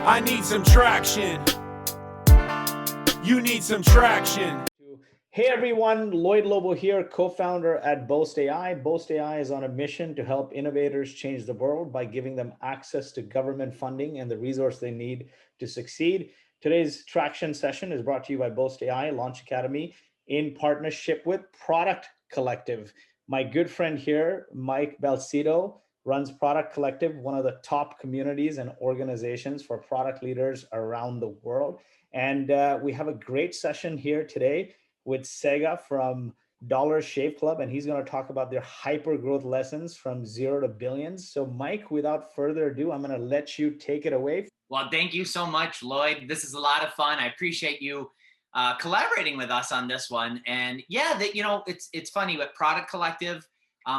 I need some traction. You need some traction. Hey everyone, Lloyd Lobo here, co-founder at Boast AI. Boast AI is on a mission to help innovators change the world by giving them access to government funding and the resource they need to succeed. Today's traction session is brought to you by Boast AI Launch Academy in partnership with Product Collective. My good friend here, Mike Balsito, runs Product Collective, one of the top communities and organizations for product leaders around the world. And we have a great session here today with Tsega from Dollar Shave Club, and he's going to talk about their hyper growth lessons from 0 to billions. So, Mike, without further ado, I'm going to let you take it away. Well, thank you so much, Lloyd. This is a lot of fun. I appreciate you collaborating with us on this one. And yeah, it's funny with Product Collective,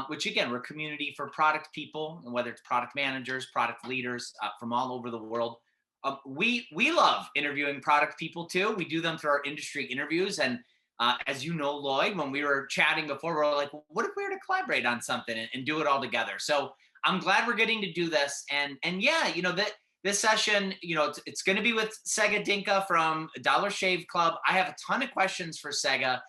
which again, we're a community for product people, and whether it's product managers, product leaders from all over the world. We love interviewing product people too. We do them through our industry interviews. And as you know, Lloyd, when we were chatting before, we were like, well, what if we were to collaborate on something and do it all together? So I'm glad we're getting to do this. And yeah, this session, it's going to be with Tsega Dinka from Dollar Shave Club. I have a ton of questions for Tsega,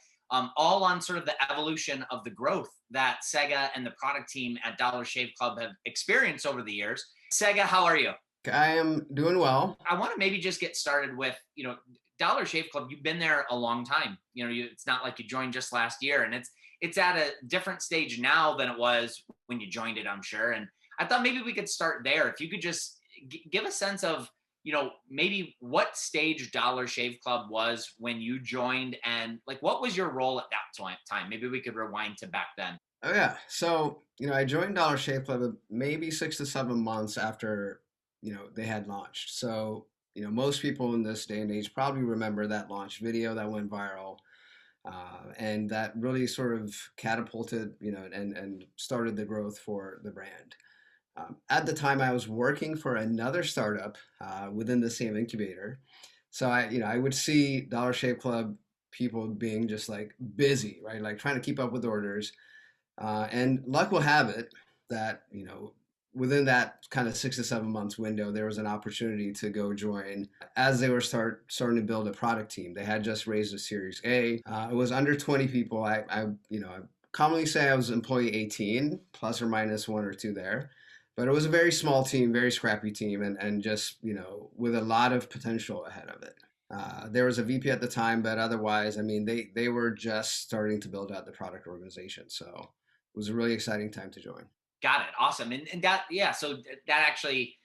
all on sort of the evolution of the growth that Tsega and the product team at Dollar Shave Club have experienced over the years. Tsega, how are you? I am doing well. I want to maybe just get started with, Dollar Shave Club. You've been there a long time. It's not like you joined just last year, and it's at a different stage now than it was when you joined it, I'm sure. And I thought maybe we could start there. If you could just give a sense of, maybe what stage Dollar Shave Club was when you joined, and like, what was your role at that time? Maybe we could rewind to back then. Oh yeah. So, I joined Dollar Shave Club maybe 6 to 7 months after, they had launched. So, most people in this day and age probably remember that launch video that went viral. And that really sort of catapulted, and started the growth for the brand. At the time, I was working for another startup within the same incubator. So I would see Dollar Shave Club people being just like busy, right? Like trying to keep up with orders. And luck will have it that, within that kind of 6 to 7 months window, there was an opportunity to go join as they were starting to build a product team. They had just raised a Series A. It was under 20 people. I commonly say I was employee 18, plus or minus 1 or 2 there. But it was a very small team, very scrappy team, and just, with a lot of potential ahead of it. There was a VP at the time, but otherwise, they were just starting to build out the product organization. So it was a really exciting time to join. Got it. Awesome. And that, yeah, so that actually,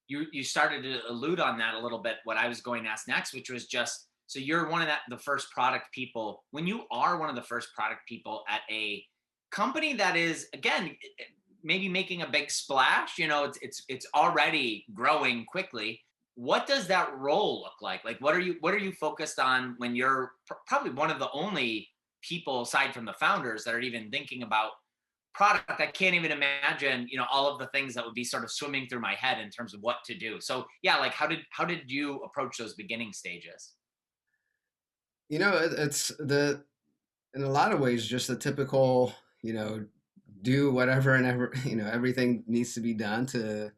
you started to allude on that a little bit, what I was going to ask next, which was just, so you're one of the first product people. When you are one of the first product people at a company that is, again, maybe making a big splash, it's already growing quickly. What does that role look like? Like, what are you focused on when you're probably one of the only people aside from the founders that are even thinking about product? I can't even imagine, all of the things that would be sort of swimming through my head in terms of what to do. So yeah, like how did you approach those beginning stages? It's in a lot of ways, just the typical, do whatever and ever, everything needs to be done to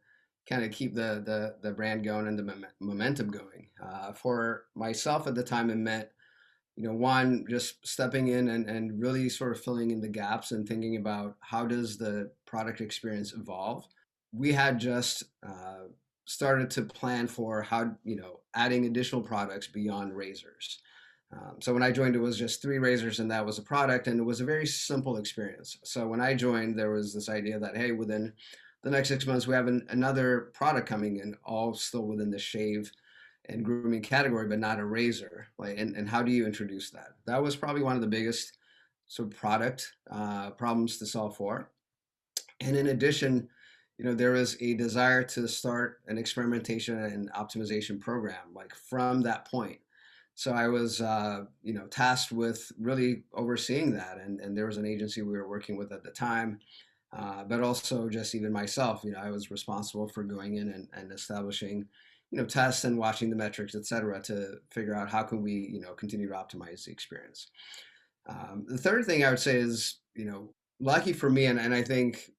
kind of keep the brand going and the momentum going. For myself at the time, it meant, one, just stepping in and really sort of filling in the gaps and thinking about how does the product experience evolve. We had just started to plan for how, adding additional products beyond razors. So when I joined, it was just 3 razors and that was a product, and it was a very simple experience. So when I joined, there was this idea that, hey, within the next 6 months, we have another product coming in, all still within the shave and grooming category, but not a razor. Like, and how do you introduce that? That was probably one of the biggest sort of product problems to solve for. And in addition, there was a desire to start an experimentation and optimization program, like from that point. So I was, tasked with really overseeing that. And there was an agency we were working with at the time, but also just even myself, I was responsible for going in and establishing, tests and watching the metrics, et cetera, to figure out how can we, continue to optimize the experience. The third thing I would say is, lucky for me, and I think,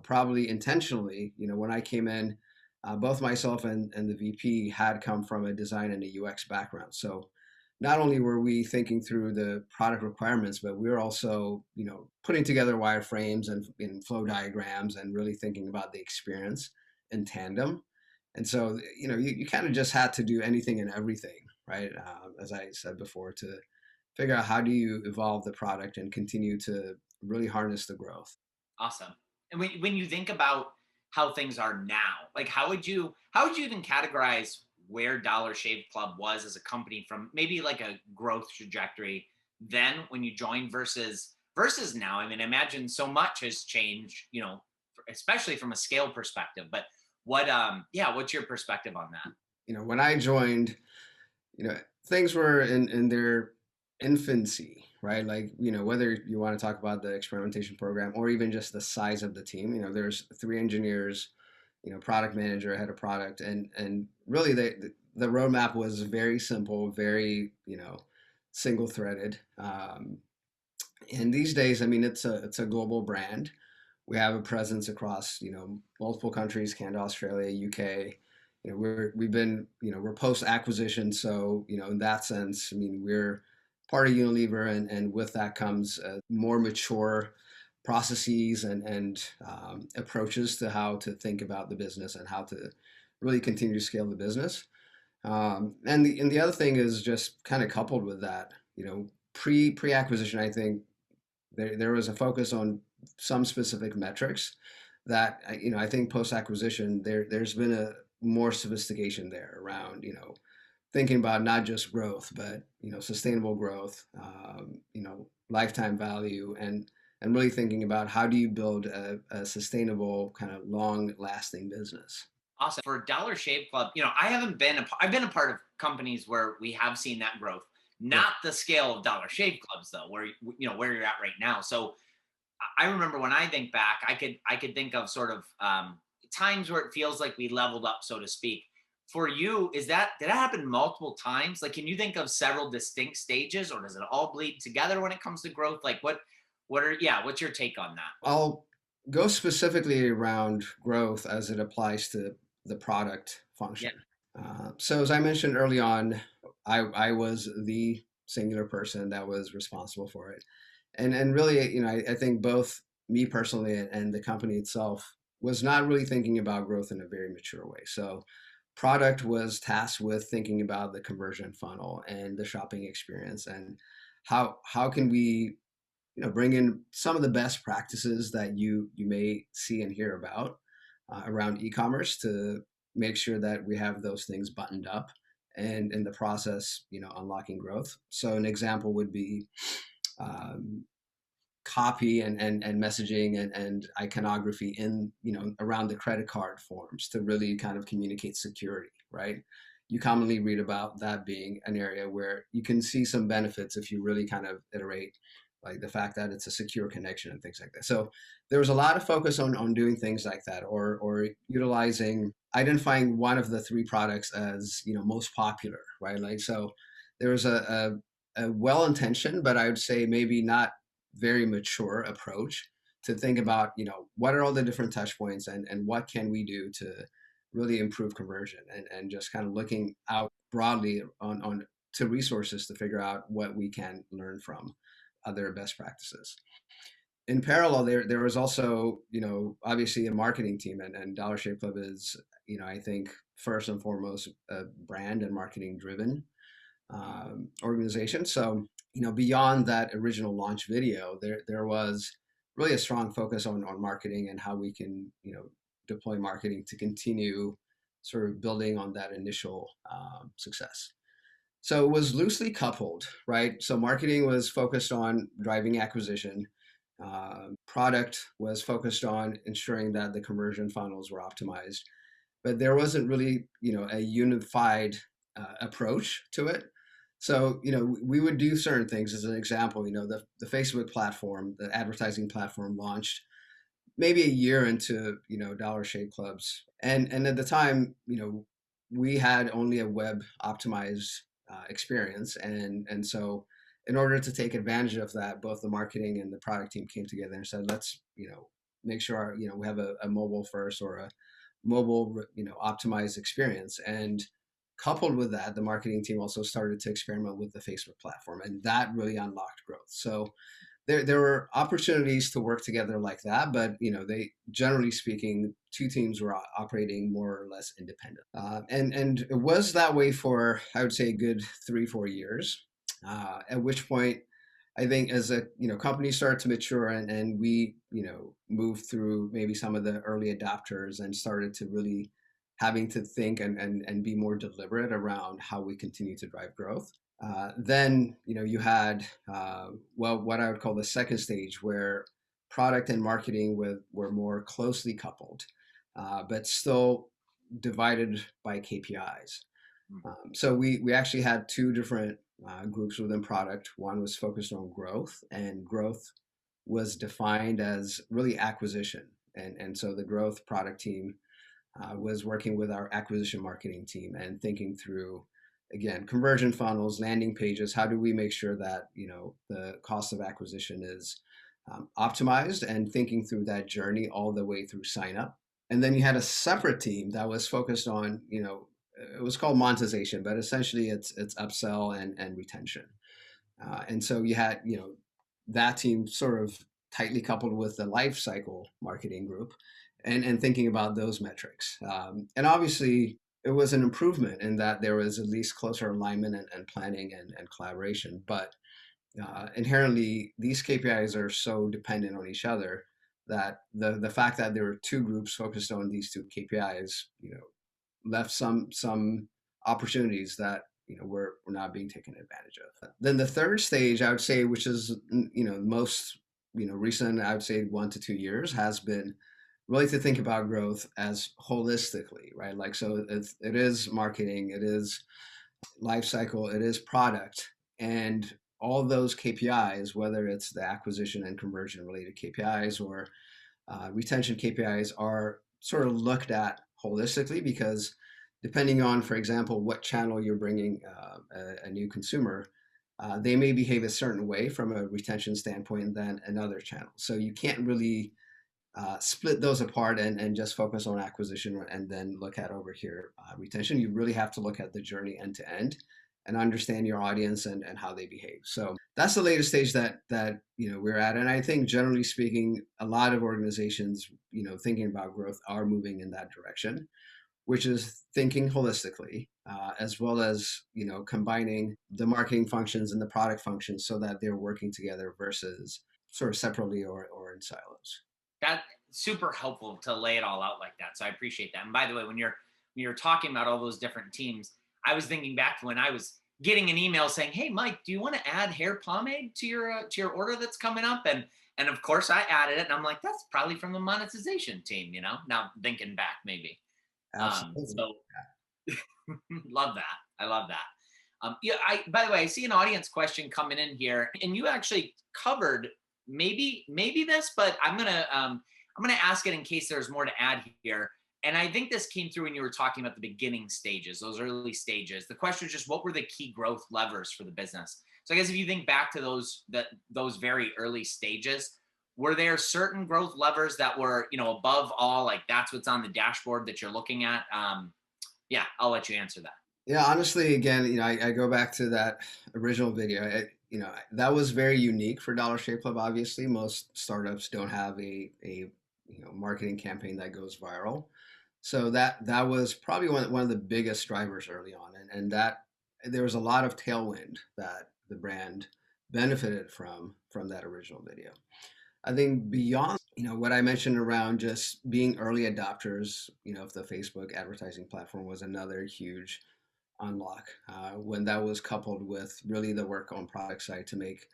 probably intentionally, when I came in, both myself and the VP had come from a design and a UX background. So not only were we thinking through the product requirements, but we were also, putting together wireframes and flow diagrams and really thinking about the experience in tandem. And so, you kind of just had to do anything and everything, right? As I said before, to figure out how do you evolve the product and continue to really harness the growth. Awesome. And when you think about how things are now, like how would you even categorize where Dollar Shave Club was as a company from maybe like a growth trajectory then when you joined versus now? I mean, I imagine so much has changed, especially from a scale perspective. But what's your perspective on that? When I joined, you know, things were in their infancy, right? Like, whether you want to talk about the experimentation program or even just the size of the team, there's 3 engineers, product manager, head of product, and really the roadmap was very simple, very, single threaded. And these days, I mean, it's a global brand. We have a presence across, multiple countries: Canada, Australia, UK. We're post acquisition, so in that sense, I mean, we're part of Unilever, and with that comes more mature processes and approaches to how to think about the business and how to really continue to scale the business. And the other thing is just kind of coupled with that, pre acquisition, I think there was a focus on some specific metrics that I think post acquisition there's been a more sophistication there around thinking about not just growth but sustainable growth, lifetime value, and really thinking about how do you build a sustainable kind of long lasting business. Awesome. For Dollar Shave Club, I've been a part of companies where we have seen that growth, Yeah. not the scale of Dollar Shave Clubs though, where you're at right now. So I remember when I think back, I could think of sort of times where it feels like we leveled up, so to speak. For you, did that happen multiple times? Like, can you think of several distinct stages, or does it all bleed together when it comes to growth? Like, what's your take on that? I'll go specifically around growth as it applies to the product Yeah. function. So as I mentioned early on, I was the singular person that was responsible for it. And really, I think both me personally and the company itself was not really thinking about growth in a very mature way. So product was tasked with thinking about the conversion funnel and the shopping experience, and how can we bring in some of the best practices that you may see and hear about around e-commerce to make sure that we have those things buttoned up and in the process unlocking growth. So an example would be um, copy and messaging and iconography in around the credit card forms to really kind of communicate security, right? You commonly read about that being an area where you can see some benefits if you really kind of iterate, like the fact that it's a secure connection and things like that. So there was a lot of focus on doing things like that, or identifying one of the 3 products as most popular, right? Like, so there was a well-intentioned, but I would say maybe not very mature approach to think about what are all the different touch points and what can we do to really improve conversion, and just kind of looking out broadly on to resources to figure out what we can learn from other best practices. In parallel, there was also obviously a marketing team, and Dollar Shave Club is I think first and foremost a brand and marketing driven organization. So beyond that original launch video, there was really a strong focus on marketing and how we can deploy marketing to continue sort of building on that initial success. So it was loosely coupled, right? So marketing was focused on driving acquisition. Product was focused on ensuring that the conversion funnels were optimized, but there wasn't really a unified approach to it. So we would do certain things. As an example, the Facebook platform, the advertising platform, launched maybe a year into Dollar Shave Clubs, and at the time we had only a web optimized experience, and so in order to take advantage of that, both the marketing and the product team came together and said, let's make sure we have a mobile first or mobile, optimized experience. And coupled with that, the marketing team also started to experiment with the Facebook platform, and that really unlocked growth. So there were opportunities to work together like that, but they, generally speaking, two teams were operating more or less independent, and it was that way for, I would say, a good 3-4 years. At which point, I think, as a company started to mature, and we moved through maybe some of the early adopters and started to really having to think and be more deliberate around how we continue to drive growth. Then you had what I would call the second stage, where product and marketing were more closely coupled, but still divided by KPIs. So we actually had two different groups within product. One was focused on growth, and growth was defined as really acquisition. And so the growth product team was working with our acquisition marketing team and thinking through, again, conversion funnels, landing pages. How do we make sure that the cost of acquisition is optimized, and thinking through that journey all the way through sign up. And then you had a separate team that was focused on, it was called monetization, but essentially it's upsell and retention. And so you had, that team sort of tightly coupled with the life cycle marketing group, and thinking about those metrics. And obviously, it was an improvement in that there was at least closer alignment and planning and collaboration. But inherently, these KPIs are so dependent on each other that the fact that there were two groups focused on these two KPIs, left some opportunities that were not being taken advantage of. Then the third stage, I would say, which is most recent, I would say 1 to 2 years, has been really to think about growth as holistically, right? Like, so it is marketing, it is life cycle, it is product, and all those KPIs, whether it's the acquisition and conversion related KPIs or retention KPIs, are sort of looked at holistically, because depending on, for example, what channel you're bringing a new consumer, they may behave a certain way from a retention standpoint than another channel. So you can't really split those apart and just focus on acquisition and then look at over here retention. You really have to look at the journey end to end and understand your audience and how they behave. So that's the latest stage that we're at. And I think, generally speaking, a lot of organizations, thinking about growth, are moving in that direction, which is thinking holistically, as well as combining the marketing functions and the product functions so that they're working together versus sort of separately or in silos. That's super helpful to lay it all out like that. So I appreciate that. And by the way, when you're talking about all those different teams, I was thinking back to when I was getting an email saying, "Hey, Mike, do you want to add hair pomade to your order that's coming up?" And of course I added it, and I'm like, that's probably from the monetization team, now thinking back, maybe. Absolutely. So love that. I love that. Yeah. By the way, I see an audience question coming in here, and you actually covered maybe this, but I'm gonna ask it in case there's more to add here. And I think this came through when you were talking about the beginning stages, those early stages. The question is just, what were the key growth levers for the business? So I guess if you think back to those very early stages, were there certain growth levers that were, above all, like that's what's on the dashboard that you're looking at? Yeah, I'll let you answer that. Yeah, honestly, again, I go back to that original video. That was very unique for Dollar Shave Club. Obviously, most startups don't have a marketing campaign that goes viral. So that was probably one of the biggest drivers early on, and that there was a lot of tailwind that the brand benefited from that original video. I think beyond what I mentioned around just being early adopters, of the Facebook advertising platform, was another huge unlock when that was coupled with really the work on product side to make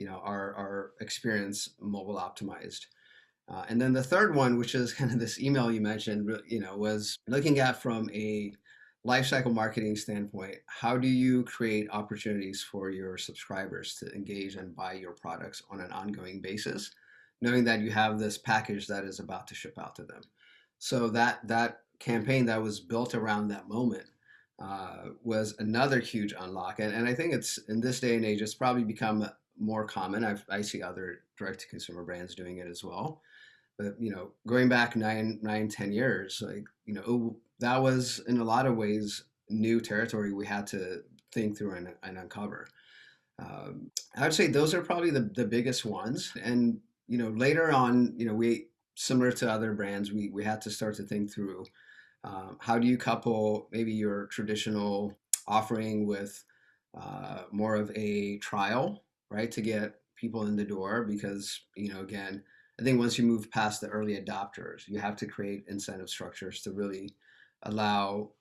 our experience mobile optimized. And then the third one, which is kind of this email you mentioned, was looking at from a lifecycle marketing standpoint. How do you create opportunities for your subscribers to engage and buy your products on an ongoing basis, knowing that you have this package that is about to ship out to them? So that campaign that was built around that moment was another huge unlock. And I think it's, in this day and age, it's probably become more common. I see other direct-to-consumer brands doing it as well. But going back 10 years, like that was in a lot of ways new territory we had to think through and uncover. I would say those are probably the biggest ones. And later on, we, similar to other brands, we had to start to think through how do you couple maybe your traditional offering with more of a trial, right, to get people in the door? Because again, I think once you move past the early adopters, you have to create incentive structures to really allow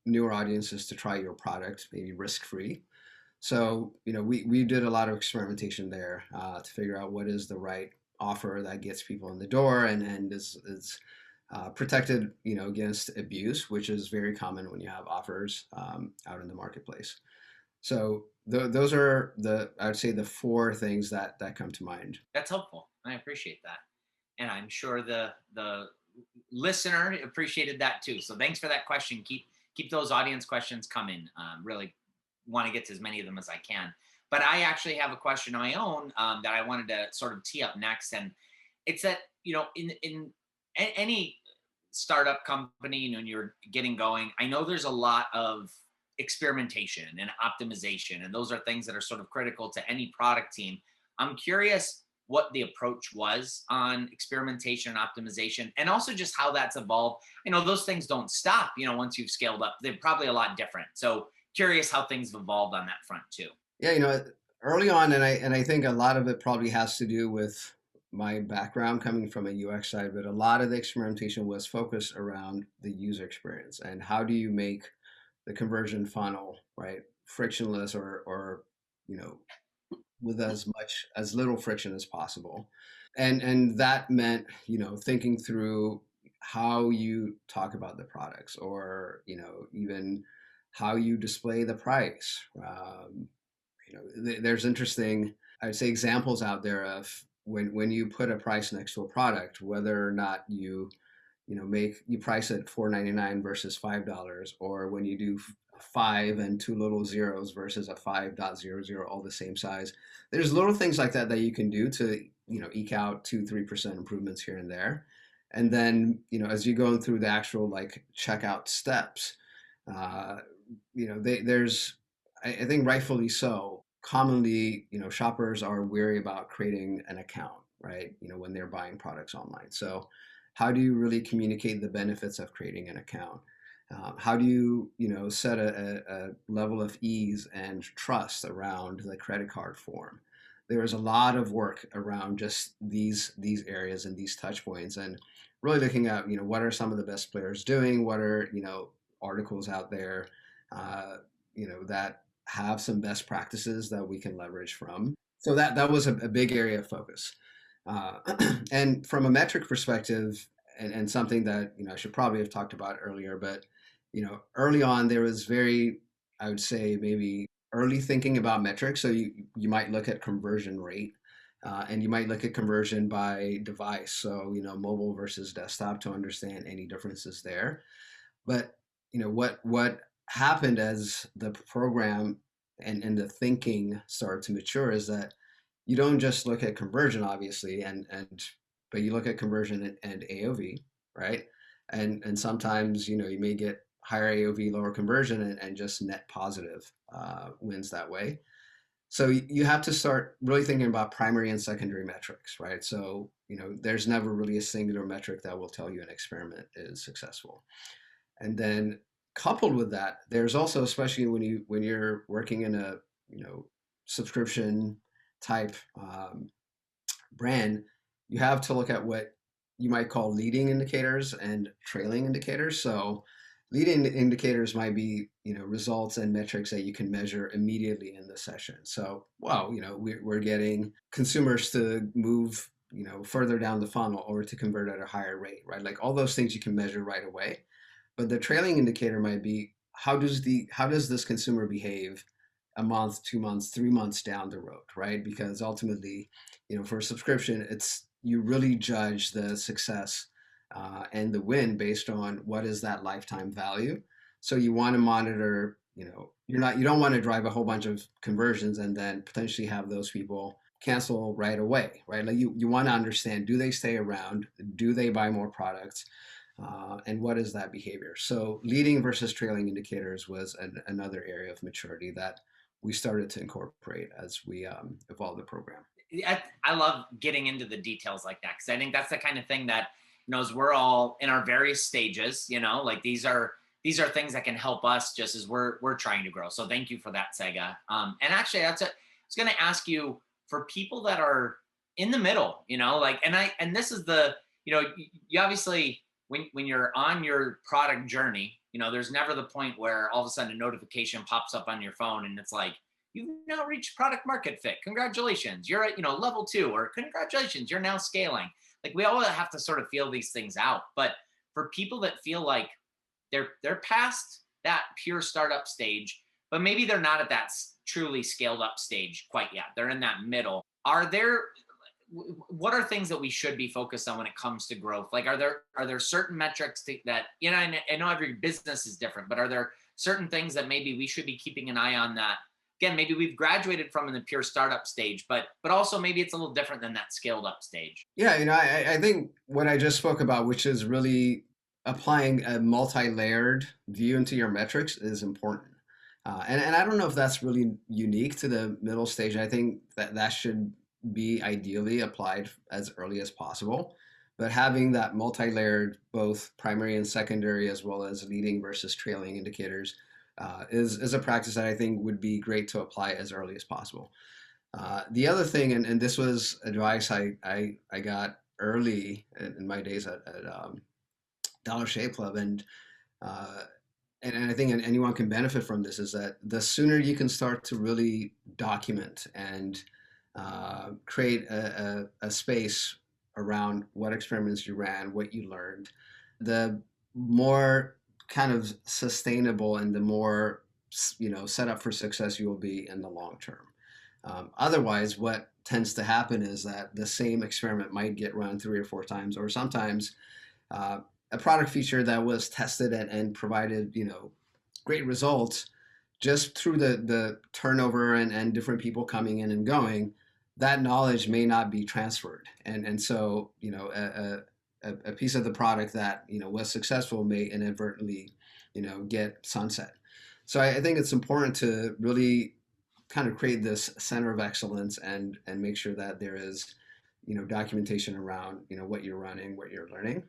newer audiences to try your product, maybe risk free. So we did a lot of experimentation there to figure out what is the right offer that gets people in the door and is protected against abuse, which is very common when you have offers out in the marketplace. So those are I would say the four things that come to mind. That's helpful. I appreciate that, and I'm sure the listener appreciated that too. So thanks for that question. Keep those audience questions coming. Really want to get to as many of them as I can. But I actually have a question of my own that I wanted to sort of tee up next, and it's that in any startup company, when you're getting going, I know there's a lot of experimentation and optimization, and those are things that are sort of critical to any product team. I'm curious what the approach was on experimentation and optimization, and also just how that's evolved. Those things don't stop, once you've scaled up. They're probably a lot different. So curious how things have evolved on that front too. Yeah, early on, and I think a lot of it probably has to do with my background coming from a UX side, but a lot of the experimentation was focused around the user experience and how do you make the conversion funnel, right, frictionless or with as little friction as possible. And that meant thinking through how you talk about the products, or even how you display the price. There's interesting, I'd say, examples out there of when you put a price next to a product, whether or not you price it $4.99 versus $5, or when you do 5 and 2 little zeros versus a 5.00, all the same size. There's little things like that you can do to eke out 2-3% improvements here and there. And then as you go through the actual like checkout steps, there's, I think rightfully so, commonly shoppers are wary about creating an account, right, when they're buying products online. So how do you really communicate the benefits of creating an account? How do you set a level of ease and trust around the credit card form? There is a lot of work around just these areas and these touch points, and really looking at what are some of the best players doing, what are articles out there that have some best practices that we can leverage from. So that was a big area of focus. And from a metric perspective, and something that I should probably have talked about earlier, but early on there was very, I would say, maybe early thinking about metrics. So you might look at conversion rate, and you might look at conversion by device. So mobile versus desktop, to understand any differences there. But what happened as the program and the thinking started to mature is that you don't just look at conversion, obviously, but you look at conversion and AOV, right? And sometimes you may get higher AOV, lower conversion, and just net positive wins that way. So you have to start really thinking about primary and secondary metrics, right? So there's never really a singular metric that will tell you an experiment is successful. And then coupled with that, there's also, especially when you're working in a subscription type brand, you have to look at what you might call leading indicators and trailing indicators. So leading indicators might be results and metrics that you can measure immediately in the session. So wow, we're getting consumers to move further down the funnel or to convert at a higher rate, right? Like all those things you can measure right away. But the trailing indicator might be how does this consumer behave a month, 2 months, 3 months down the road, right? Because ultimately, for a subscription, you really judge the success and the win based on what is that lifetime value. So you want to monitor. You don't want to drive a whole bunch of conversions and then potentially have those people cancel right away, right? Like you want to understand, do they stay around? Do they buy more products? And what is that behavior? So leading versus trailing indicators was another area of maturity that we started to incorporate as we evolved the program. I love getting into the details like that, because I think that's the kind of thing that, as we're all in our various stages, like these are things that can help us just as we're trying to grow. So thank you for that, Tsega. And actually, I was going to ask you, for people that are in the middle, like, and this is you obviously, when you're on your product journey, there's never the point where all of a sudden a notification pops up on your phone and it's like, you've now reached product market fit. Congratulations, you're at level 2, or congratulations, you're now scaling. Like, we all have to sort of feel these things out. But for people that feel like they're past that pure startup stage, but maybe they're not at that truly scaled up stage quite yet, they're in that middle. What are things that we should be focused on when it comes to growth? Like, are there certain metrics that, I know every business is different, but are there certain things that maybe we should be keeping an eye on, that, again, maybe we've graduated from in the pure startup stage, but also maybe it's a little different than that scaled up stage? Yeah, I think what I just spoke about, which is really applying a multi-layered view into your metrics, is important. And I don't know if that's really unique to the middle stage. I think that should be ideally applied as early as possible. But having that multi-layered, both primary and secondary, as well as leading versus trailing indicators, is a practice that I think would be great to apply as early as possible. The other thing, and this was advice I got early in my days at Dollar Shave Club, uh, and I think anyone can benefit from this, is that the sooner you can start to really document and create a space around what experiments you ran, what you learned, the more kind of sustainable and the more set up for success you will be in the long term. Otherwise, what tends to happen is that the same experiment might get run 3 or 4 times, or sometimes a product feature that was tested and provided great results, just through the turnover and different people coming in and going, that knowledge may not be transferred, and so a piece of the product that was successful may inadvertently get sunset. So I think it's important to really kind of create this center of excellence and make sure that there is documentation around what you're running, what you're learning.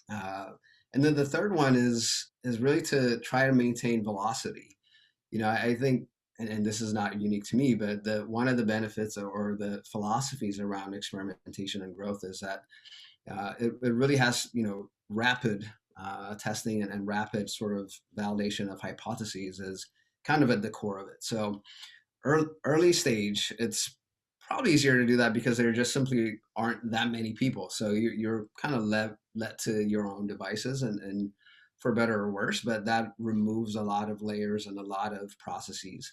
And then the third one is really to try to maintain velocity. I think, and this is not unique to me, but one of the benefits or the philosophies around experimentation and growth is that it really has rapid testing and rapid sort of validation of hypotheses is kind of at the core of it. So early stage, it's probably easier to do that because there just simply aren't that many people. So you're kind of let to your own devices, and for better or worse, but that removes a lot of layers and a lot of processes.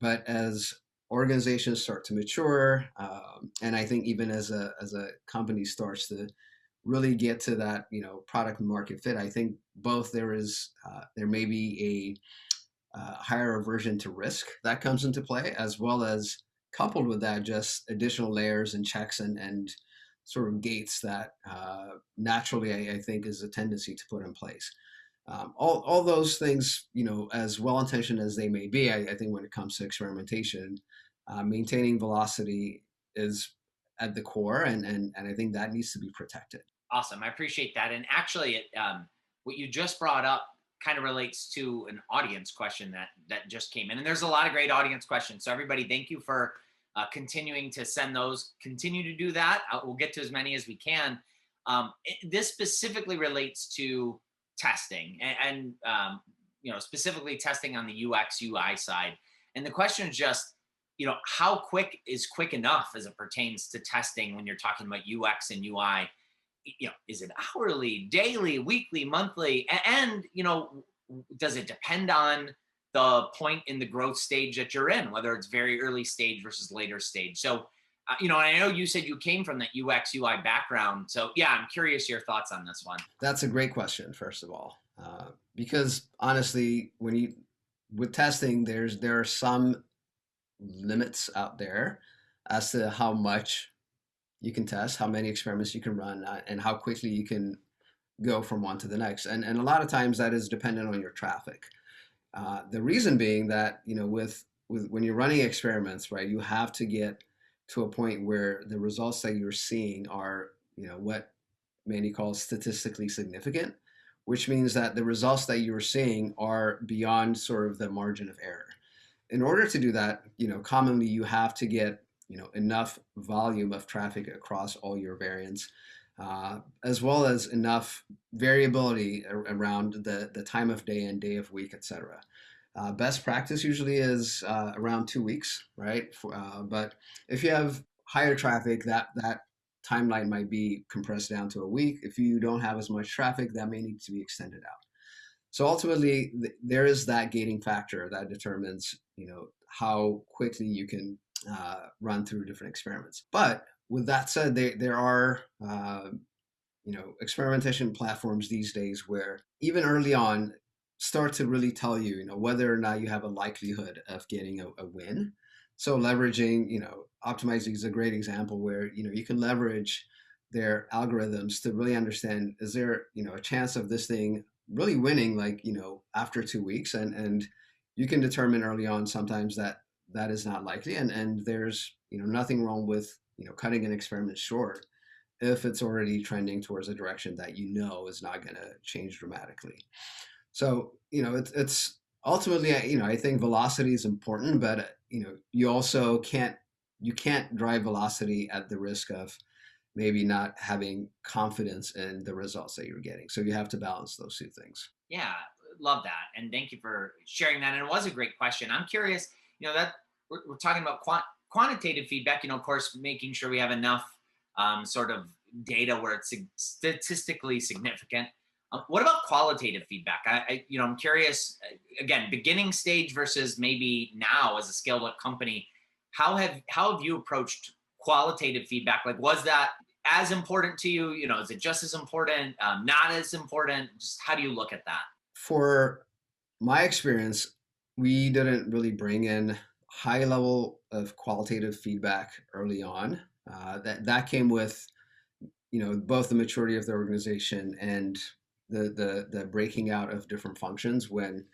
But as organizations start to mature, and I think even as a company starts to really get to that product market fit, I think both there may be a higher aversion to risk that comes into play, as well as, coupled with that, just additional layers and checks and sort of gates that naturally I think is a tendency to put in place. All those things, as well-intentioned as they may be, I think when it comes to experimentation, maintaining velocity is at the core, and I think that needs to be protected. Awesome. I appreciate that. And actually, what you just brought up kind of relates to an audience question that just came in. And there's a lot of great audience questions. So everybody, thank you for continuing to send those. Continue to do that. We'll get to as many as we can. This specifically relates to testing and specifically testing on the UX UI side. And the question is just, how quick is quick enough as it pertains to testing when you're talking about UX and UI? Is it hourly, daily, weekly, monthly? And, does it depend on the point in the growth stage that you're in, whether it's very early stage versus later stage? So, I know you said you came from that UX UI background. So yeah, I'm curious your thoughts on this one. That's a great question, first of all, because honestly, with testing, there are some limits out there as to how much you can test, how many experiments you can run, and how quickly you can go from one to the next. And a lot of times that is dependent on your traffic. The reason being that, with when you're running experiments, right, you have to get to a point where the results that you're seeing are, what many call statistically significant, which means that the results that you're seeing are beyond sort of the margin of error. In order to do that, commonly you have to get, enough volume of traffic across all your variants, as well as enough variability around the time of day and day of week, etc. Best practice usually is around 2 weeks, right? But if you have higher traffic, that timeline might be compressed down to a week. If you don't have as much traffic, that may need to be extended out. So ultimately, there is that gating factor that determines, how quickly you can run through different experiments. But with that said, there are experimentation platforms these days where even early on start to really tell you, whether or not you have a likelihood of getting a win. So leveraging, optimizing is a great example where, you can leverage their algorithms to really understand, is there, a chance of this thing really winning, like, after 2 weeks, and you can determine early on sometimes that that is not likely, and there's, nothing wrong with, cutting an experiment short if it's already trending towards a direction that is not going to change dramatically. So it's ultimately, I think velocity is important, but you also can't drive velocity at the risk of maybe not having confidence in the results that you're getting. So you have to balance those two things. Yeah, love that. And thank you for sharing that. And it was a great question. I'm curious, that we're talking about quantitative feedback, of course, making sure we have enough sort of data where it's statistically significant. What about qualitative feedback? I'm curious, again, beginning stage versus maybe now as a scaled up company, how have you approached qualitative feedback? Like, was that as important to you? Is it just as important? Not as important? Just how do you look at that? For my experience, we didn't really bring in high level of qualitative feedback early on. That came with, both the maturity of the organization and the breaking out of different functions when,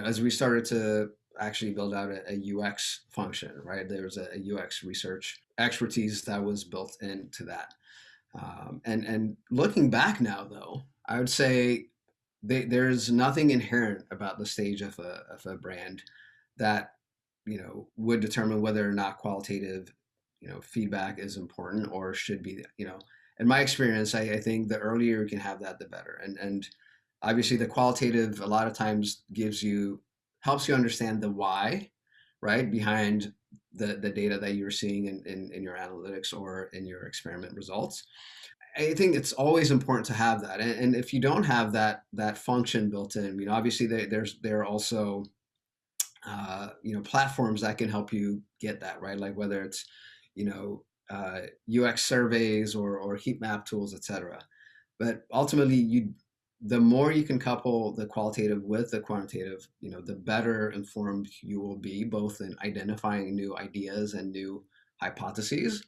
as we started to actually build out a UX function, right? There was a UX research expertise that was built into that. And looking back now, though, I would say there's nothing inherent about the stage of a brand that would determine whether or not qualitative feedback is important or should be. In my experience, I think the earlier you can have that, the better. And obviously the qualitative a lot of times helps you understand the why, right, behind the data that you're seeing in your analytics or in your experiment results. I think it's always important to have that, and if you don't have that function built in, obviously there are also platforms that can help you get that right, like whether it's UX surveys or heat map tools, etc. But ultimately, the more you can couple the qualitative with the quantitative, the better informed you will be, both in identifying new ideas and new hypotheses,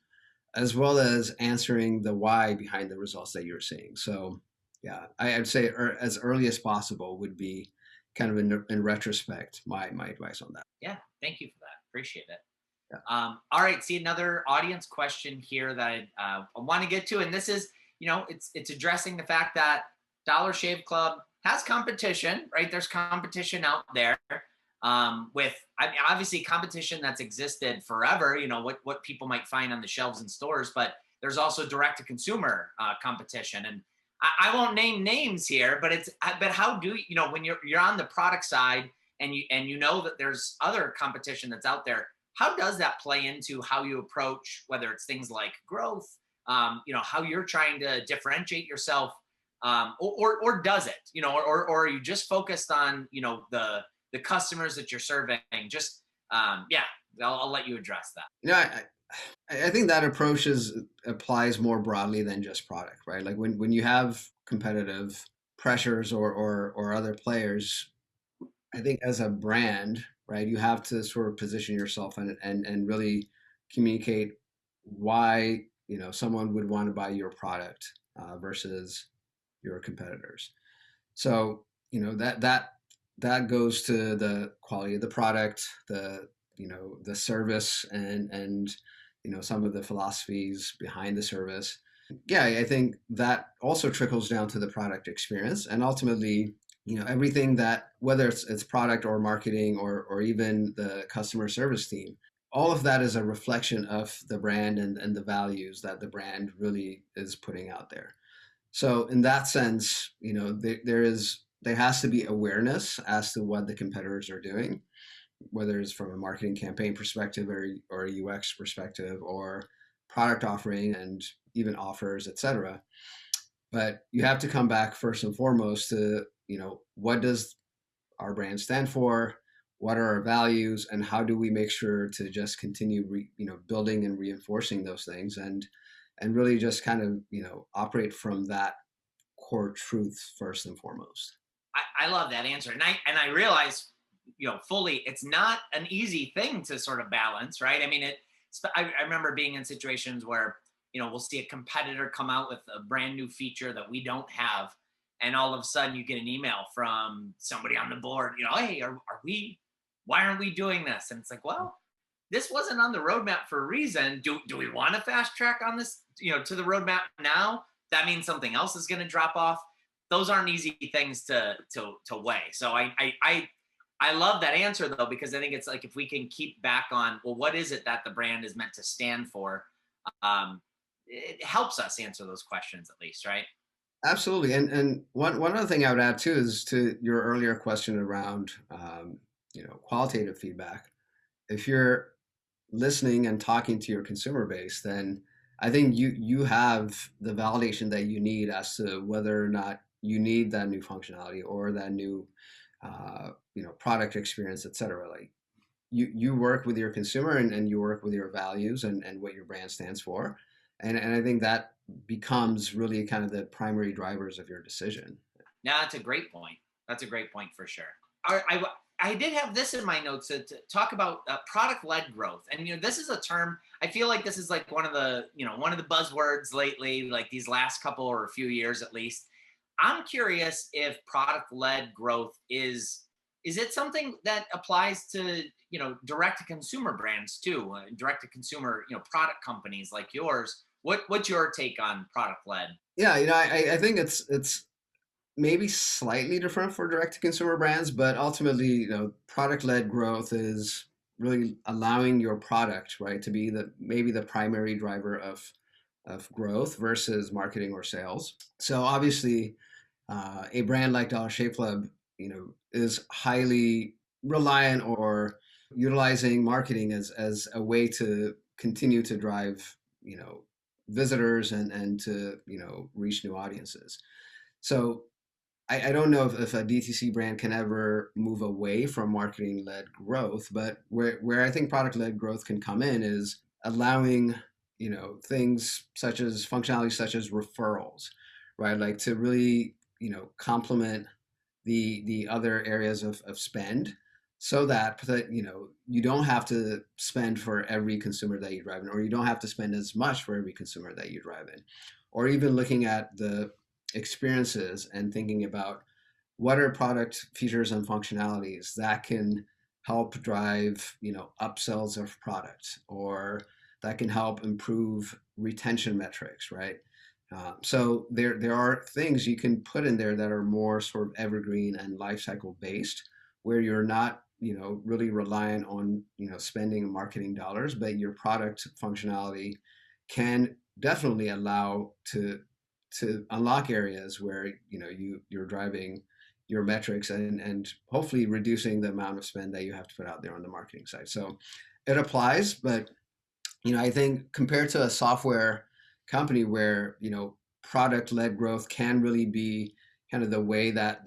as well as answering the why behind the results that you're seeing. So, yeah, I'd say as early as possible would be kind of in retrospect my advice on that. Yeah, thank you for that. Appreciate it. Yeah. All right, see another audience question here that I want to get to, and this is, it's addressing the fact that Dollar Shave Club has competition, right? There's competition out there obviously competition that's existed forever. What people might find on the shelves in stores, but there's also direct to consumer competition, and I won't name names here, but how do when you're on the product side and you know that there's other competition that's out there, how does that play into how you approach whether it's things like growth, how you're trying to differentiate yourself, or does it, or are you just focused on the customers that you're serving? Just yeah, I'll let you address that. I think that approach applies more broadly than just product, right? Like when you have competitive pressures or other players, I think as a brand, right, you have to sort of position yourself and really communicate why someone would want to buy your product versus your competitors. So that goes to the quality of the product, the service, and some of the philosophies behind the service. Yeah, I think that also trickles down to the product experience, and ultimately, everything that, whether it's product or marketing or even the customer service team, all of that is a reflection of the brand and the values that the brand really is putting out there. So in that sense, there has to be awareness as to what the competitors are doing, whether it's from a marketing campaign perspective or a UX perspective or product offering and even offers, etc. But you have to come back first and foremost to, what does our brand stand for? What are our values, and how do we make sure to just continue, building and reinforcing those things, and really just kind of, operate from that core truth first and foremost. I love that answer, and I realize, fully, it's not an easy thing to sort of balance, right? I mean, I remember being in situations where we'll see a competitor come out with a brand new feature that we don't have, and all of a sudden you get an email from somebody on the board, hey, why aren't we doing this? And it's like, well, this wasn't on the roadmap for a reason. Do we want to fast track on this, to the roadmap now? That means something else is going to drop off. Those aren't easy things to weigh. So I love that answer though, because I think it's like, if we can keep back on, well, what is it that the brand is meant to stand for? It helps us answer those questions at least, right? Absolutely. And one other thing I would add too is to your earlier question around qualitative feedback. If you're listening and talking to your consumer base, then I think you have the validation that you need as to whether or not you need that new functionality or that new product experience, etc. Like you work with your consumer, and you work with your values and what your brand stands for, and I think that becomes really kind of the primary drivers of your decision. Now, that's a great point. That's a great point for sure. I did have this in my notes to talk about product-led growth, and this is a term. I feel like this is like one of the buzzwords lately, like these last couple or a few years at least. I'm curious if product-led growth is it something that applies to direct to consumer brands too, direct to consumer product companies like yours. What's your take on product-led? Yeah, I think it's maybe slightly different for direct to consumer brands, but ultimately, product led growth is really allowing your product, right, to be maybe the primary driver of growth versus marketing or sales. So obviously, a brand like Dollar Shave Club, is highly reliant or utilizing marketing as a way to continue to drive, visitors and to, reach new audiences. So I don't know if a DTC brand can ever move away from marketing led growth, but where I think product led growth can come in is allowing, things such as functionality such as referrals, right? Like to really, complement the other areas of spend, so that you don't have to spend for every consumer that you drive in, or you don't have to spend as much for every consumer that you drive in, or even looking at the experiences and thinking about what are product features and functionalities that can help drive upsells of product, or that can help improve retention metrics, right? So there are things you can put in there that are more sort of evergreen and lifecycle based, where you're not really reliant on spending marketing dollars, but your product functionality can definitely allow to unlock areas where you're driving your metrics, and hopefully reducing the amount of spend that you have to put out there on the marketing side. So it applies, but I think compared to a software company where product led growth can really be kind of the way that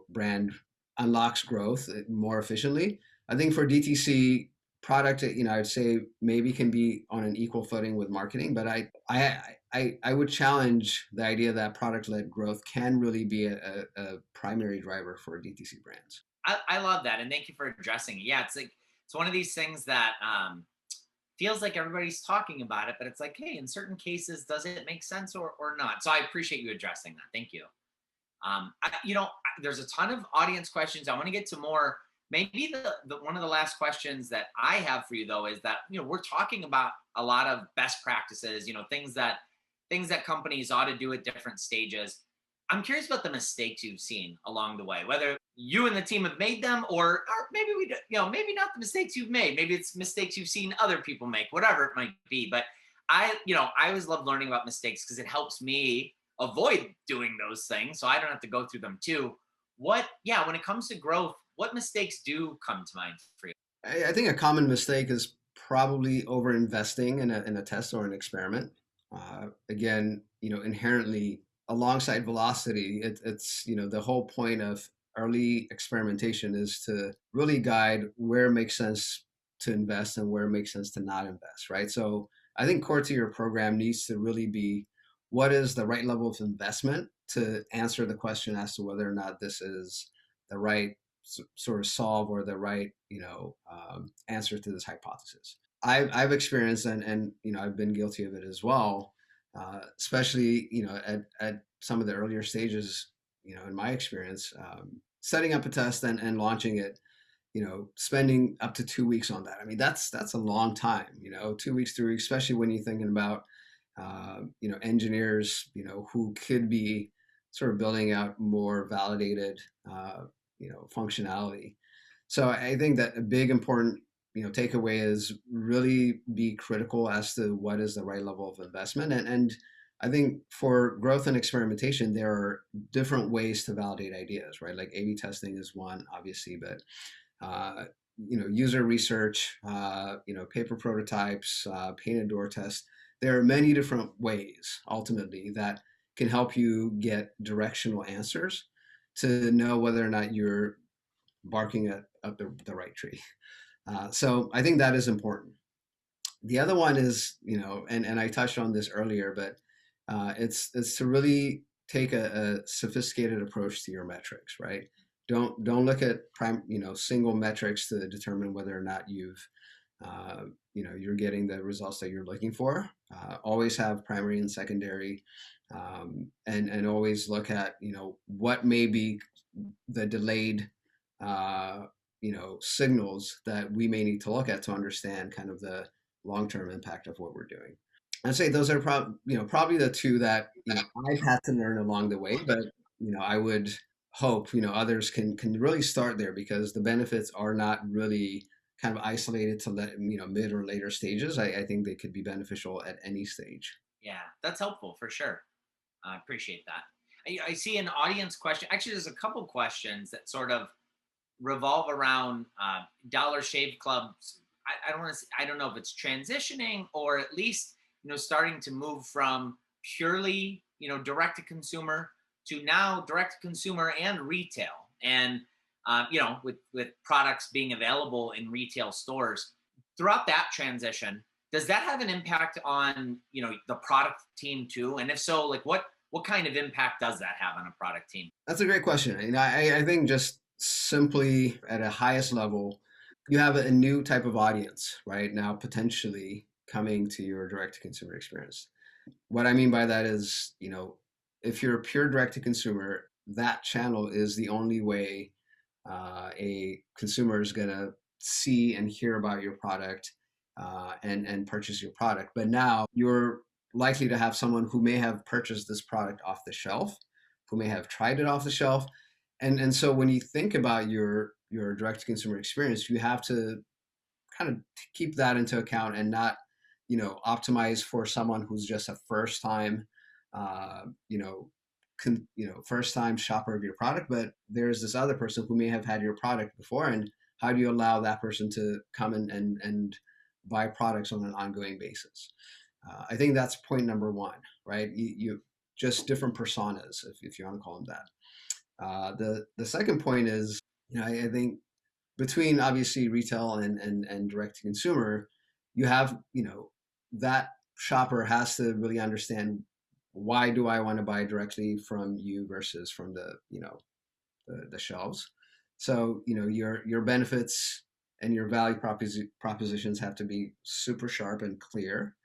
brand unlocks growth more efficiently. I think for DTC product, I'd say maybe can be on an equal footing with marketing, but I would challenge the idea that product led growth can really be a primary driver for DTC brands. I love that, and thank you for addressing it. Yeah, it's like it's one of these things that feels like everybody's talking about it, but it's like, hey, in certain cases, does it make sense or not? So I appreciate you addressing that. Thank you. There's a ton of audience questions. I want to get to more. Maybe the one of the last questions that I have for you though is that we're talking about a lot of best practices, things that companies ought to do at different stages. I'm curious about the mistakes you've seen along the way, whether you and the team have made them, or maybe maybe not the mistakes you've made. Maybe it's mistakes you've seen other people make, whatever it might be. But I always love learning about mistakes because it helps me avoid doing those things so I don't have to go through them too. When it comes to growth, what mistakes do come to mind for you? I think a common mistake is probably over investing in a test or an experiment. Again, inherently alongside velocity, it's the whole point of early experimentation is to really guide where it makes sense to invest and where it makes sense to not invest, right? So I think core to your program needs to really be what is the right level of investment to answer the question as to whether or not this is the right sort of solve or the right answer to this hypothesis. I've experienced and I've been guilty of it as well, especially at some of the earlier stages. In my experience, setting up a test and launching it, spending up to 2 weeks on that. I mean, that's a long time. 2 weeks, 3 weeks, especially when you're thinking about engineers, who could be sort of building out more validated functionality. So I think that a big important takeaway is really be critical as to what is the right level of investment. And I think for growth and experimentation, there are different ways to validate ideas, right? Like A/B testing is one, obviously, but user research, paper prototypes, painted door tests. There are many different ways ultimately that can help you get directional answers to know whether or not you're barking up the right tree. So I think that is important. The other one is, and I touched on this earlier, but it's to really take a sophisticated approach to your metrics, right? Don't look at single metrics to determine whether or not you're getting the results that you're looking for. Always have primary and secondary, and always look at what may be the delayed signals that we may need to look at to understand kind of the long-term impact of what we're doing. I'd say those are probably the two that I've had to learn along the way, but I would hope others can really start there because the benefits are not really kind of isolated to mid or later stages. I think they could be beneficial at any stage. Yeah, that's helpful for sure. I appreciate that. I see an audience question. Actually, there's a couple questions that sort of revolve around Dollar Shave Club's. I don't want to. I don't know if it's transitioning or at least starting to move from purely direct to consumer to now direct to consumer and retail, and with products being available in retail stores. Throughout that transition, does that have an impact on the product team too? And if so, like what kind of impact does that have on a product team? That's a great question. I think just simply at a highest level, you have a new type of audience right now potentially coming to your direct to consumer experience. What I mean by that is, if you're a pure direct to consumer, that channel is the only way a consumer is going to see and hear about your product and purchase your product. But now you're likely to have someone who may have purchased this product off the shelf, who may have tried it off the shelf. And so when you think about your direct to consumer experience, you have to kind of keep that into account and not optimize for someone who's just a first time first time shopper of your product, but there's this other person who may have had your product before, and how do you allow that person to come and buy products on an ongoing basis? I think that's point number one, right? You just different personas, if you want to call them that. The second point is, I think between obviously retail and direct to consumer, you have that shopper has to really understand, why do I want to buy directly from you versus from the shelves. So your benefits and your value propositions have to be super sharp and clear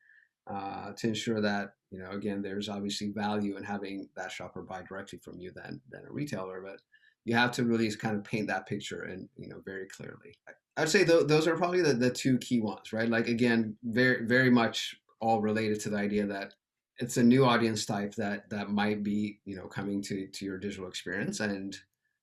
to ensure that, again, there's obviously value in having that shopper buy directly from you than a retailer, but you have to really kind of paint that picture and very clearly. I'd say those are probably the two key ones, right? Like, again, very very much all related to the idea that it's a new audience type that might be coming to your digital experience, and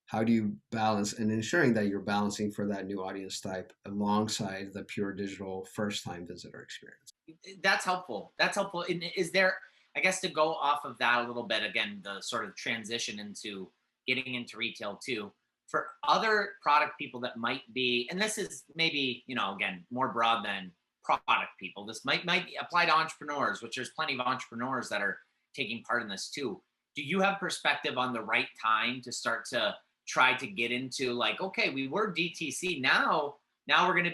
how do you balance and ensuring that you're balancing for that new audience type alongside the pure digital first time visitor experience. That's helpful. That's helpful. And is there, I guess, to go off of that a little bit, again, the sort of transition into getting into retail too, for other product people that might be, and this is maybe, again, more broad than product people. This might apply to entrepreneurs, which there's plenty of entrepreneurs that are taking part in this too. Do you have perspective on the right time to start to try to get into, like, okay, we were DTC, now we're going to,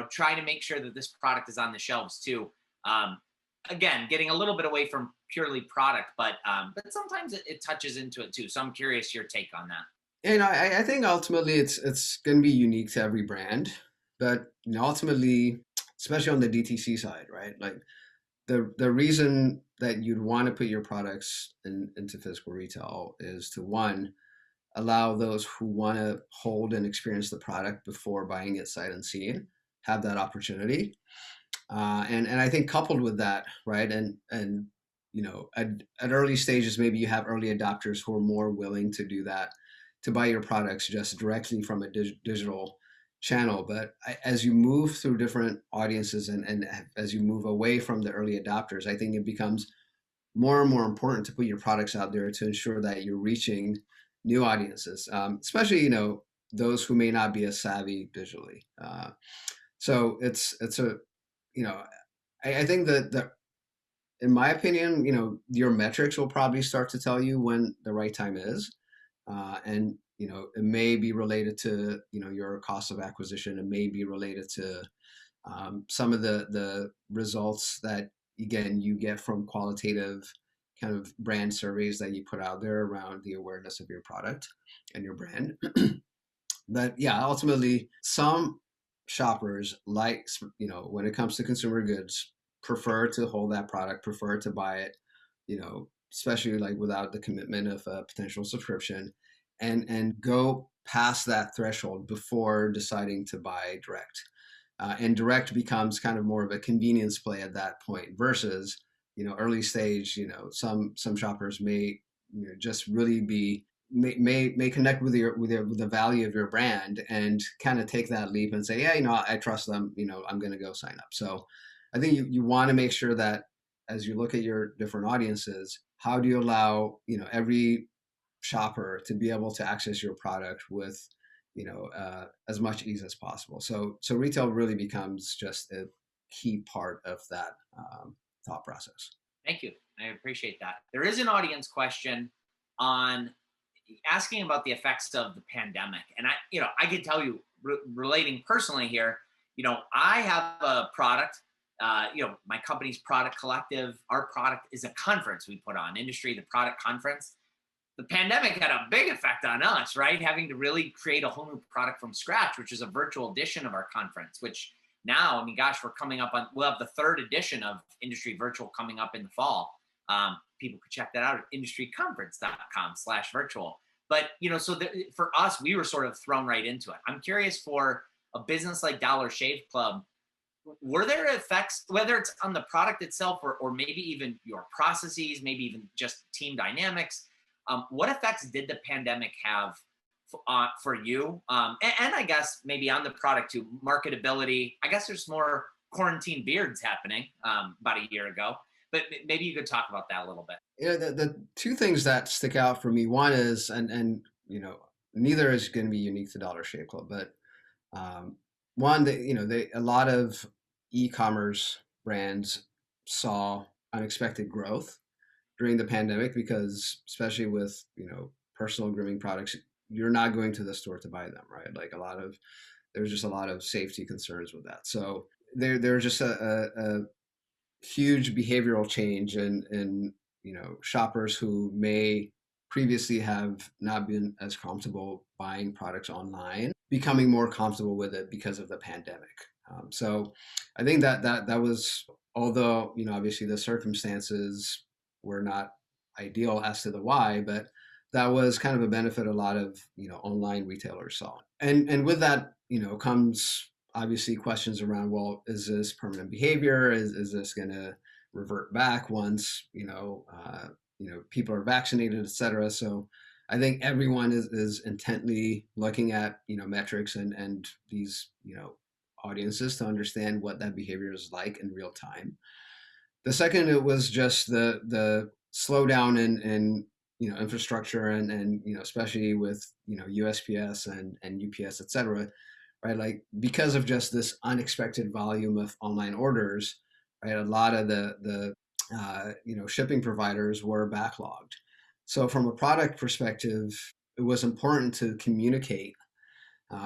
try to make sure that this product is on the shelves too. Again, getting a little bit away from purely product, but sometimes it touches into it too. So I'm curious your take on that. And I think ultimately it's going to be unique to every brand, but ultimately, especially on the DTC side, right? Like the reason that you'd want to put your products into physical retail is to, one, allow those who want to hold and experience the product before buying it sight unseen have that opportunity. And I think coupled with that, right, and at early stages, maybe you have early adopters who are more willing to do that, to buy your products just directly from a digital channel. But as you move through different audiences and as you move away from the early adopters, I think it becomes more and more important to put your products out there to ensure that you're reaching new audiences, especially those who may not be as savvy digitally. So it's a I think that in my opinion, your metrics will probably start to tell you when the right time is, and it may be related to your cost of acquisition. It may be related to some of the results that, again, you get from qualitative kind of brand surveys that you put out there around the awareness of your product and your brand. But yeah, ultimately, some shoppers, like, when it comes to consumer goods, prefer to hold that product, prefer to buy it, especially like without the commitment of a potential subscription, and go past that threshold before deciding to buy direct. And direct becomes kind of more of a convenience play at that point versus, early stage, some shoppers may just really be may connect with the value of your brand and kind of take that leap and say, yeah, I trust them, I'm going to go sign up. So I think you want to make sure that as you look at your different audiences, how do you allow, every shopper to be able to access your product with, as much ease as possible. So retail really becomes just a key part of that thought process. Thank you. I appreciate that. There is an audience question on asking about the effects of the pandemic. And I could tell you, relating personally here, I have a product, my company's Product Collective. Our product is a conference we put on, the Product Conference. The pandemic had a big effect on us, right? Having to really create a whole new product from scratch, which is a virtual edition of our conference, which now, we're coming up on, we'll have the third edition of Industry Virtual coming up in the fall. People could check that out at industryconference.com/virtual. But, for us, we were sort of thrown right into it. I'm curious, for a business like Dollar Shave Club, were there effects, whether it's on the product itself or maybe even your processes, maybe even just team dynamics? What effects did the pandemic have for you? And I guess maybe on the product too, marketability. I guess there's more quarantine beards happening about a year ago, but maybe you could talk about that a little bit. Yeah, the two things that stick out for me, one is, and neither is going to be unique to Dollar Shave Club, but one that a lot of e-commerce brands saw unexpected growth during the pandemic, because especially with personal grooming products, you're not going to the store to buy them, right? Like there's just a lot of safety concerns with that. So there's just a huge behavioral change in shoppers who may previously have not been as comfortable buying products online, becoming more comfortable with it because of the pandemic. So I think that was, although, obviously the circumstances were not ideal as to the why, but that was kind of a benefit a lot of, online retailers saw. And with that, comes obviously questions around, well, is this permanent behavior? Is this going to revert back once, people are vaccinated, et cetera? So I think everyone is intently looking at, metrics and these, audiences to understand what that behavior is like in real time. The second, it was just the slowdown in infrastructure and especially with USPS and UPS, et cetera, right? Like, because of just this unexpected volume of online orders, right? A lot of the shipping providers were backlogged. So from a product perspective, it was important to communicate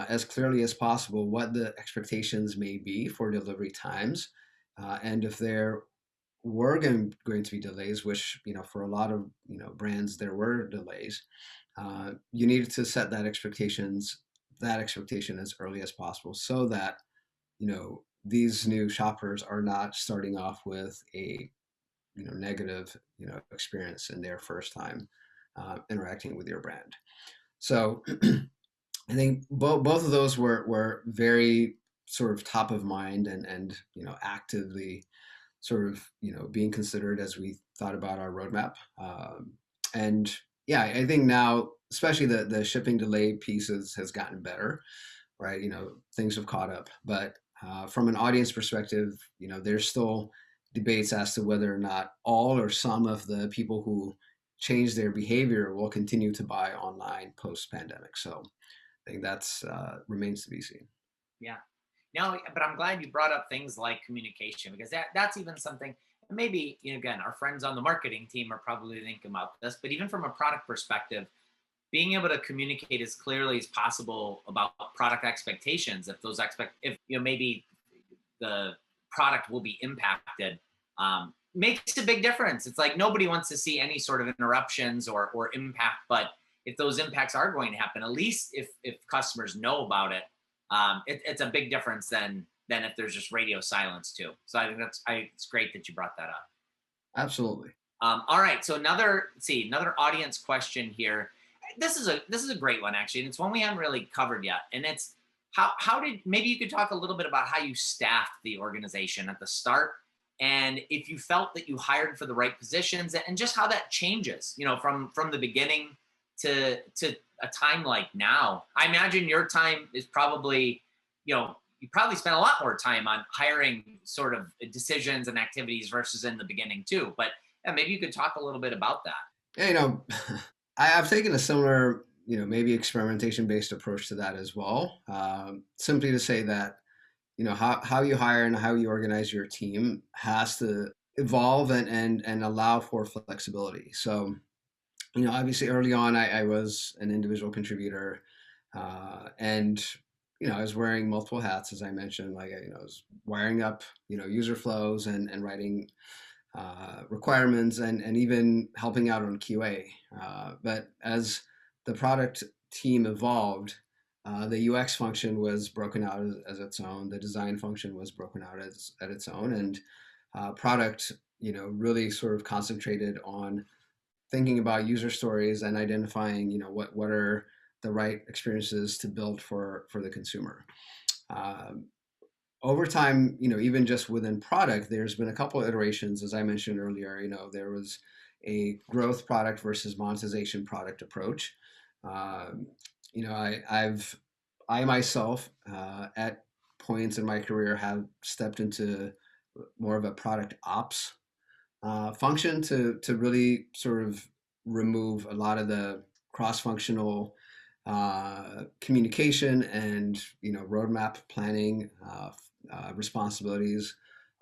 as clearly as possible what the expectations may be for delivery times, and if there were going to be delays, which for a lot of brands there were delays, you needed to set that expectation as early as possible, so that these new shoppers are not starting off with a negative experience in their first time interacting with your brand. So I think both of those were very sort of top of mind and actively sort of being considered as we thought about our roadmap. And yeah, I think now, especially the shipping delay pieces has gotten better, right? Things have caught up, but from an audience perspective, there's still debates as to whether or not all or some of the people who change their behavior will continue to buy online post pandemic. So I think that's remains to be seen. Yeah. No, but I'm glad you brought up things like communication, because that's even something, maybe, again, our friends on the marketing team are probably thinking about this, but even from a product perspective, being able to communicate as clearly as possible about product expectations, if maybe the product will be impacted, makes a big difference. It's like nobody wants to see any sort of interruptions or impact, but if those impacts are going to happen, at least if customers know about it, it's a big difference than if there's just radio silence too. So I think it's great that you brought that up. Absolutely. All right, so another audience question here. This is a great one, actually, and it's one we haven't really covered yet. And it's how did, maybe you could talk a little bit about how you staffed the organization at the start, and if you felt that you hired for the right positions, and just how that changes, from the beginning to a time like now. I imagine your time is probably, you probably spent a lot more time on hiring sort of decisions and activities versus in the beginning too. But yeah, maybe you could talk a little bit about that. Yeah, I've taken a similar, maybe experimentation-based approach to that as well. Simply to say that, how you hire and how you organize your team has to evolve and allow for flexibility. So, obviously early on, I was an individual contributor, and I was wearing multiple hats, as I mentioned. Like, I was wiring up, user flows and writing requirements and even helping out on QA. But as the product team evolved, the UX function was broken out as its own. The design function was broken out as its own, and product, really sort of concentrated on thinking about user stories and identifying, what are the right experiences to build for the consumer. Over time, even just within product, there's been a couple of iterations, as I mentioned earlier. There was a growth product versus monetization product approach. I myself, at points in my career, have stepped into more of a product ops function to really sort of remove a lot of the cross-functional communication and roadmap planning responsibilities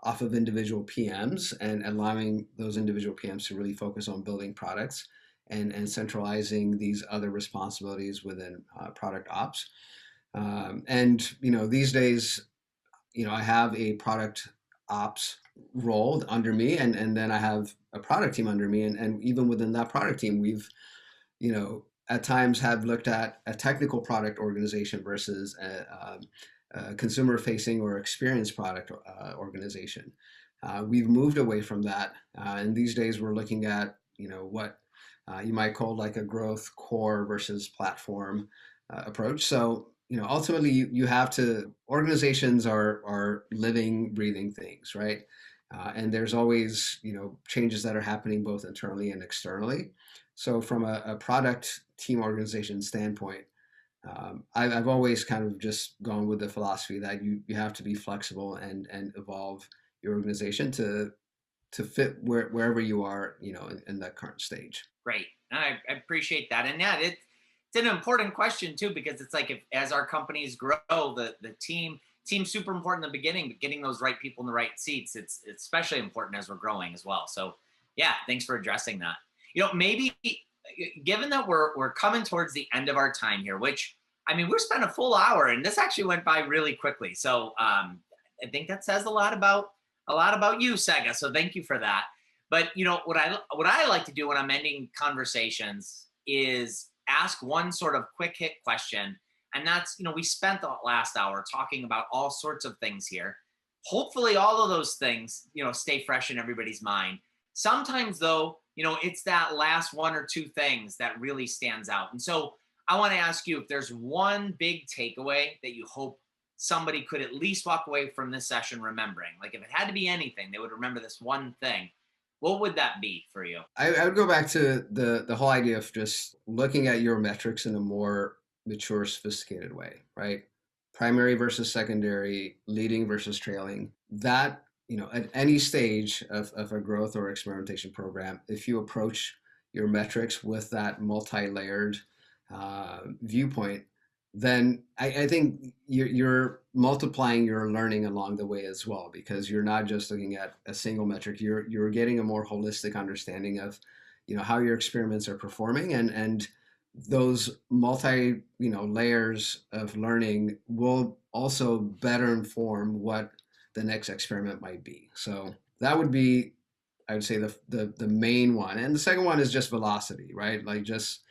off of individual PMs, and allowing those individual PMs to really focus on building products and centralizing these other responsibilities within product ops. And these days, I have a product ops role under me, and then I have a product team under me, and even within that product team, we've at times have looked at a technical product organization versus a consumer facing or experience product organization. We've moved away from that. And these days we're looking at, what you might call like a growth core versus platform approach. So, ultimately you have to, organizations are living, breathing things, right? And there's always, changes that are happening both internally and externally. So from a product team organization standpoint, I've always kind of just gone with the philosophy that you have to be flexible and evolve your organization to fit wherever you are, in that current stage. Great. I appreciate that. And yeah, it's an important question too, because it's like, if as our companies grow, the team's super important in the beginning, but getting those right people in the right seats, it's especially important as we're growing as well. So yeah, thanks for addressing that. Maybe given that we're coming towards the end of our time here, which, I mean, we're spent a full hour and this actually went by really quickly. So I think that says a lot about you, Tsega. So thank you for that. But what I like to do when I'm ending conversations is ask one sort of quick hit question. And that's, we spent the last hour talking about all sorts of things here. Hopefully all of those things, stay fresh in everybody's mind. Sometimes though, it's that last one or two things that really stands out. And so I want to ask you if there's one big takeaway that you hope somebody could at least walk away from this session remembering. Like if it had to be anything, they would remember this one thing. What would that be for you? I would go back to the whole idea of just looking at your metrics in a more mature, sophisticated way, right? Primary versus secondary, leading versus trailing. That, at any stage of a growth or experimentation program, if you approach your metrics with that multi-layered viewpoint, then I think you're multiplying your learning along the way as well, because you're not just looking at a single metric. You're getting a more holistic understanding of, how your experiments are performing, and those multi layers of learning will also better inform what the next experiment might be. So that would be, I would say, the main one. And the second one is just velocity, right? Like just,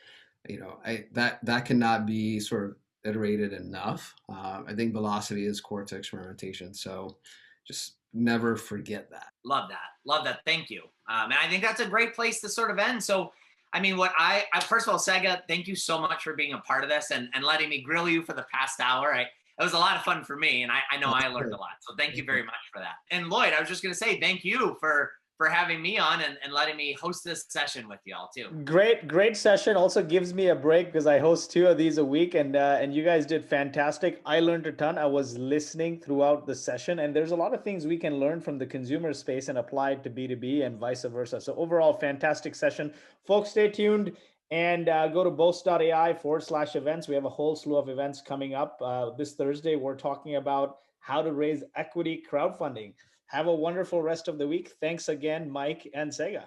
that cannot be sort of iterated enough. I think velocity is core to experimentation. So just never forget that. Love that. Love that. Thank you. And I think that's a great place to sort of end. So, I mean, I first of all, Tsega, thank you so much for being a part of this and letting me grill you for the past hour. It was a lot of fun for me, and I know I learned a lot. So thank you very much for that. And Lloyd, I was just going to say thank you for having me on and letting me host this session with y'all too. Great session. Also gives me a break because I host 2 of these a week, and you guys did fantastic. I learned a ton. I was listening throughout the session, and there's a lot of things we can learn from the consumer space and apply it to B2B and vice versa. So overall, fantastic session. Folks, stay tuned and go to boast.ai/events. We have a whole slew of events coming up. This Thursday, we're talking about how to raise equity crowdfunding. Have a wonderful rest of the week. Thanks again, Mike and Tsega.